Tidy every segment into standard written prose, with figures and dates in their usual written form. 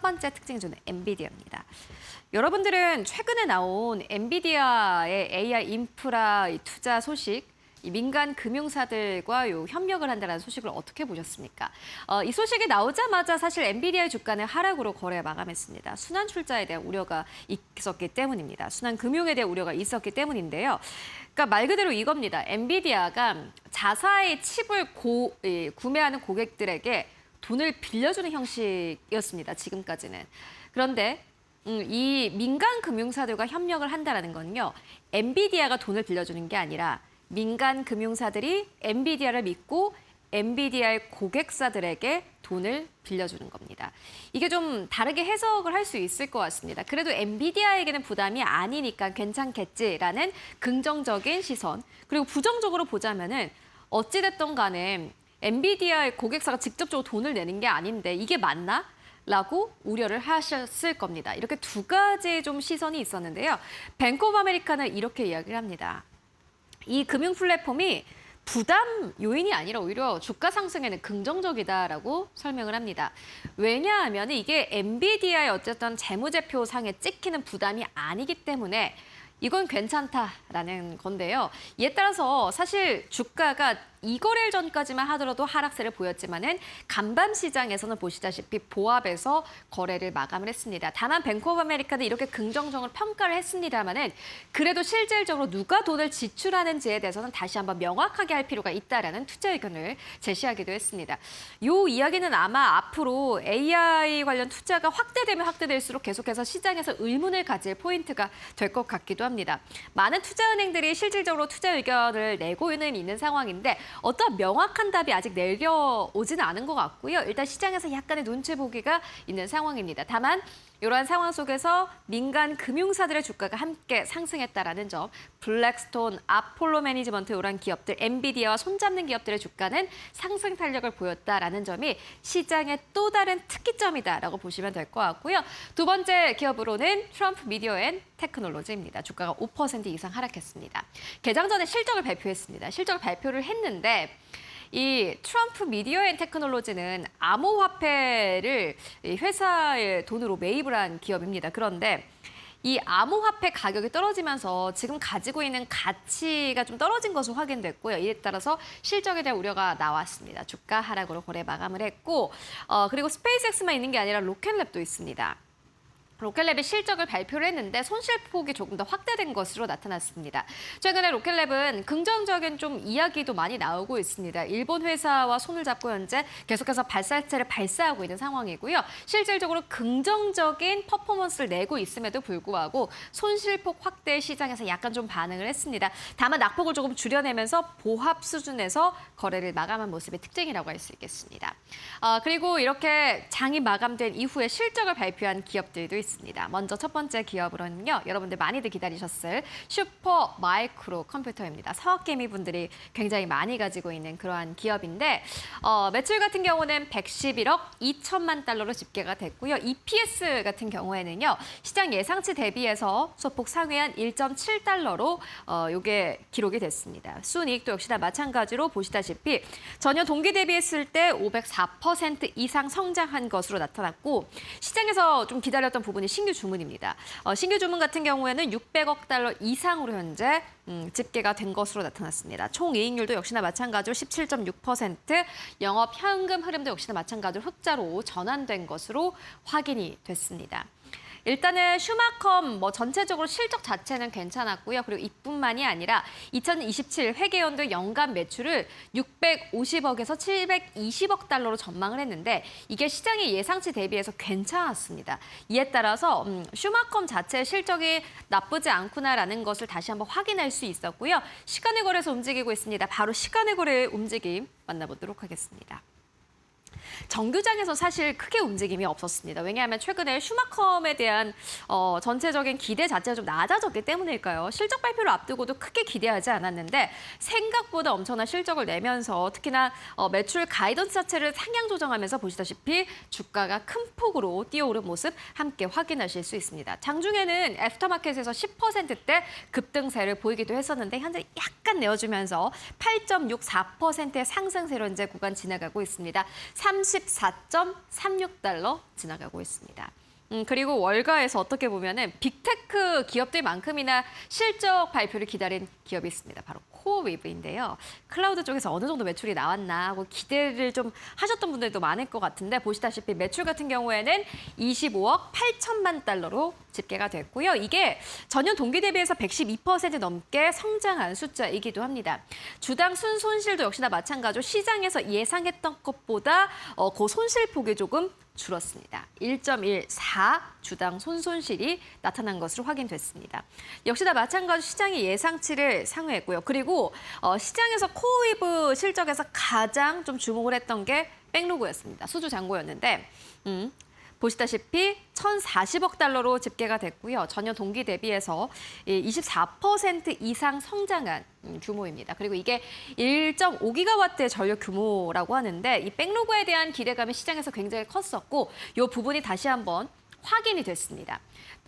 번째 특징 중 엔비디아입니다. 여러분들은 최근에 나온 엔비디아의 AI 인프라 투자 소식, 이 민간 금융사들과 협력을 한다는 소식을 어떻게 보셨습니까? 이 소식이 나오자마자 사실 엔비디아의 주가는 하락으로 거래 마감했습니다. 순환 출자에 대한 우려가 있었기 때문입니다. 순환 금융에 대한 우려가 있었기 때문인데요. 그러니까 말 그대로 이겁니다. 엔비디아가 자사의 칩을 구매하는 고객들에게 돈을 빌려주는 형식이었습니다. 지금까지는. 그런데 이 민간 금융사들과 협력을 한다는 건요. 엔비디아가 돈을 빌려주는 게 아니라 민간 금융사들이 엔비디아를 믿고 엔비디아의 고객사들에게 돈을 빌려주는 겁니다. 이게 좀 다르게 해석을 할 수 있을 것 같습니다. 그래도 엔비디아에게는 부담이 아니니까 괜찮겠지라는 긍정적인 시선. 그리고 부정적으로 보자면은 어찌됐든 간에 엔비디아의 고객사가 직접적으로 돈을 내는 게 아닌데 이게 맞나? 라고 우려를 하셨을 겁니다. 이렇게 두 가지의 좀 시선이 있었는데요. 뱅크 오브 아메리카는 이렇게 이야기를 합니다. 이 금융 플랫폼이 부담 요인이 아니라 오히려 주가 상승에는 긍정적이다라고 설명을 합니다. 왜냐하면 이게 엔비디아의 어쨌든 재무제표상에 찍히는 부담이 아니기 때문에 이건 괜찮다라는 건데요. 이에 따라서 사실 주가가 2거래일 전까지만 하더라도 하락세를 보였지만은 간밤 시장에서는 보시다시피 보합에서 거래를 마감을 했습니다. 다만 뱅크 오브 아메리카는 이렇게 긍정적으로 평가를 했습니다만은 그래도 실질적으로 누가 돈을 지출하는지에 대해서는 다시 한번 명확하게 할 필요가 있다라는 투자 의견을 제시하기도 했습니다. 이 이야기는 아마 앞으로 AI 관련 투자가 확대되면 확대될수록 계속해서 시장에서 의문을 가질 포인트가 될 것 같기도 합니다. 많은 투자은행들이 실질적으로 투자 의견을 내고는 있는 상황인데 어떤 명확한 답이 아직 내려오지는 않은 것 같고요. 일단 시장에서 약간의 눈치 보기가 있는 상황입니다. 다만 이러한 상황 속에서 민간 금융사들의 주가가 함께 상승했다라는 점, 블랙스톤, 아폴로 매니지먼트 이런 기업들, 엔비디아와 손잡는 기업들의 주가는 상승 탄력을 보였다라는 점이 시장의 또 다른 특기점이다라고 보시면 될 것 같고요. 두 번째 기업으로는 트럼프 미디어 앤 테크놀로지입니다. 주가가 5% 이상 하락했습니다. 개장 전에 실적을 발표했습니다. 실적을 발표를 했는데 이 트럼프 미디어 앤 테크놀로지는 암호화폐를 회사의 돈으로 매입을 한 기업입니다. 그런데 이 암호화폐 가격이 떨어지면서 지금 가지고 있는 가치가 좀 떨어진 것으로 확인됐고요. 이에 따라서 실적에 대한 우려가 나왔습니다. 주가 하락으로 거래 마감을 했고 그리고 스페이스X만 있는 게 아니라 로켓랩도 있습니다. 로켓랩이 실적을 발표를 했는데 손실폭이 조금 더 확대된 것으로 나타났습니다. 최근에 로켓랩은 긍정적인 좀 이야기도 많이 나오고 있습니다. 일본 회사와 손을 잡고 현재 계속해서 발사체를 발사하고 있는 상황이고요. 실질적으로 긍정적인 퍼포먼스를 내고 있음에도 불구하고 손실폭 확대 시장에서 약간 좀 반응을 했습니다. 다만 낙폭을 조금 줄여내면서 보합 수준에서 거래를 마감한 모습의 특징이라고 할 수 있겠습니다. 그리고 이렇게 장이 마감된 이후에 실적을 발표한 기업들도 있습니다. 먼저 첫 번째 기업으로는요. 여러분들 많이들 기다리셨을 슈퍼 마이크로 컴퓨터입니다. 서학개미 분들이 굉장히 많이 가지고 있는 그러한 기업인데 매출 같은 경우는 111억 2천만 달러로 집계가 됐고요. EPS 같은 경우에는요. 시장 예상치 대비해서 소폭 상회한 1.7달러로 이게 기록이 됐습니다. 순이익도 역시나 마찬가지로 보시다시피 전년 동기 대비했을 때 504% 이상 성장한 것으로 나타났고 시장에서 좀 기다렸던 부분이 신규 주문입니다. 신규 주문 같은 경우에는 600억 달러 이상으로 현재 집계가 된 것으로 나타났습니다. 총이익률도 역시나 마찬가지로 17.6%, 영업 현금 흐름도 역시나 마찬가지로 흑자로 전환된 것으로 확인이 됐습니다. 일단은 슈마컴 전체적으로 실적 자체는 괜찮았고요. 그리고 이뿐만이 아니라 2027 회계연도 연간 매출을 650억에서 720억 달러로 전망을 했는데 이게 시장의 예상치 대비해서 괜찮았습니다. 이에 따라서 슈마컴 자체의 실적이 나쁘지 않구나라는 것을 다시 한번 확인할 수 있었고요. 시간의 거래에서 움직이고 있습니다. 바로 시간의 거래의 움직임 만나보도록 하겠습니다. 정규장에서 사실 크게 움직임이 없었습니다. 왜냐하면 최근에 슈마컴에 대한 전체적인 기대 자체가 좀 낮아졌기 때문일까요? 실적 발표를 앞두고도 크게 기대하지 않았는데 생각보다 엄청난 실적을 내면서 특히나 매출 가이던스 자체를 상향 조정하면서 보시다시피 주가가 큰 폭으로 뛰어오른 모습 함께 확인하실 수 있습니다. 장중에는 애프터마켓에서 10%대 급등세를 보이기도 했었는데 현재 약간 내어주면서 8.64%의 상승세로 현재 구간 지나가고 있습니다. 34.36달러 지나가고 있습니다. 그리고 월가에서 어떻게 보면은 빅테크 기업들만큼이나 실적 발표를 기다린 기업이 있습니다. 바로 코어웨이브인데요. 클라우드 쪽에서 어느 정도 매출이 나왔나 하고 기대를 좀 하셨던 분들도 많을 것 같은데 보시다시피 매출 같은 경우에는 25억 8천만 달러로 집계가 됐고요. 이게 전년 동기 대비해서 112% 넘게 성장한 숫자이기도 합니다. 주당 순손실도 역시나 마찬가지로 시장에서 예상했던 것보다 그 손실폭이 조금 줄었습니다. 1.14 주당 손손실이 나타난 것으로 확인됐습니다. 역시나 마찬가지로 시장이 예상치를 상회했고요. 그리고 시장에서 코어웨이브 실적에서 가장 좀 주목을 했던 게 백로그였습니다. 수주 잔고였는데 보시다시피 1,040억 달러로 집계가 됐고요. 전년 동기 대비해서 24% 이상 성장한 규모입니다. 그리고 이게 1.5기가와트의 전력 규모라고 하는데 이 백로그에 대한 기대감이 시장에서 굉장히 컸었고 이 부분이 다시 한번 확인이 됐습니다.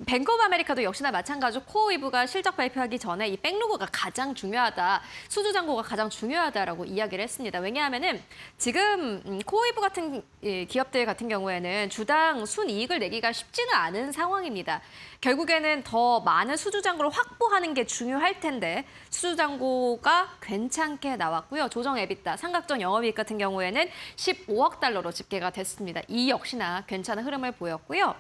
뱅크 오브 아메리카도 역시나 마찬가지로 코어웨이브가 실적 발표하기 전에 이 백로그가 가장 중요하다, 수주 잔고가 가장 중요하다라고 이야기를 했습니다. 왜냐하면은 지금 코어웨이브 같은 기업들 같은 경우에는 주당 순이익을 내기가 쉽지는 않은 상황입니다. 결국에는 더 많은 수주 잔고를 확보하는 게 중요할 텐데 수주 잔고가 괜찮게 나왔고요. 조정 에비타, 삼각정 영업이익 같은 경우에는 15억 달러로 집계가 됐습니다. 이 역시나 괜찮은 흐름을 보였고요.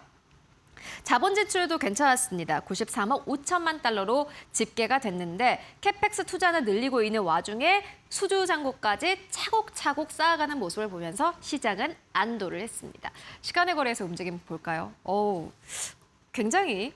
자본 지출도 괜찮았습니다. 93억 5천만 달러로 집계가 됐는데 캐펙스 투자는 늘리고 있는 와중에 수주 잔고까지 차곡차곡 쌓아가는 모습을 보면서 시장은 안도를 했습니다. 시간의 거래에서 움직임 볼까요? 굉장히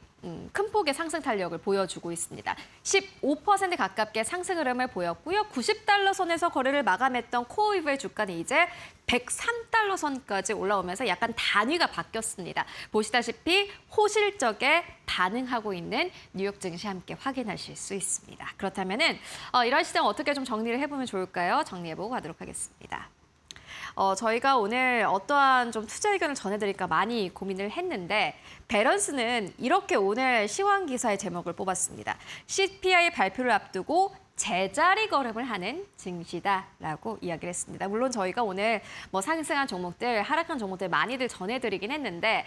큰 폭의 상승 탄력을 보여주고 있습니다. 15% 가깝게 상승 흐름을 보였고요. 90달러 선에서 거래를 마감했던 코어웨이브의 주가는 이제 103달러 선까지 올라오면서 약간 단위가 바뀌었습니다. 보시다시피 호실적에 반응하고 있는 뉴욕 증시 함께 확인하실 수 있습니다. 그렇다면은 이런 시장 어떻게 좀 정리를 해보면 좋을까요? 정리해보고 가도록 하겠습니다. 저희가 오늘 어떠한 좀 투자 의견을 전해드릴까 많이 고민을 했는데 배런스는 이렇게 오늘 시황 기사의 제목을 뽑았습니다. CPI 발표를 앞두고 제자리 걸음을 하는 증시다라고 이야기를 했습니다. 물론 저희가 오늘 뭐 상승한 종목들, 하락한 종목들 많이들 전해드리긴 했는데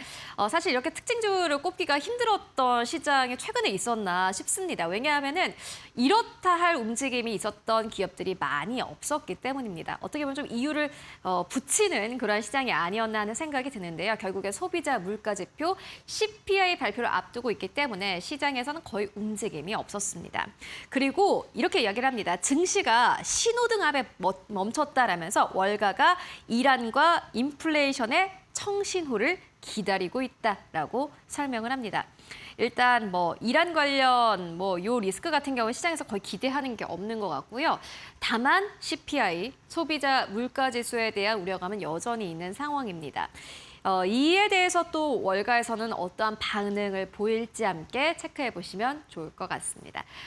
사실 이렇게 특징주를 꼽기가 힘들었던 시장이 최근에 있었나 싶습니다. 왜냐하면은 이렇다 할 움직임이 있었던 기업들이 많이 없었기 때문입니다. 어떻게 보면 좀 이유를 붙이는 그런 시장이 아니었나 하는 생각이 드는데요. 결국에 소비자 물가지표 CPI 발표를 앞두고 있기 때문에 시장에서는 거의 움직임이 없었습니다. 그리고 이렇게 이야기를 합니다. 증시가 신호등앞에 멈췄다라면서 월가가 이란과 인플레이션의 청신호를 기다리고 있다라고 설명을 합니다. 일단 이란 관련 요 리스크 같은 경우는 시장에서 거의 기대하는 게 없는 것 같고요. 다만 CPI, 소비자 물가 지수에 대한 우려감은 여전히 있는 상황입니다. 이에 대해서 또 월가에서는 어떠한 반응을 보일지 함께 체크해 보시면 좋을 것 같습니다.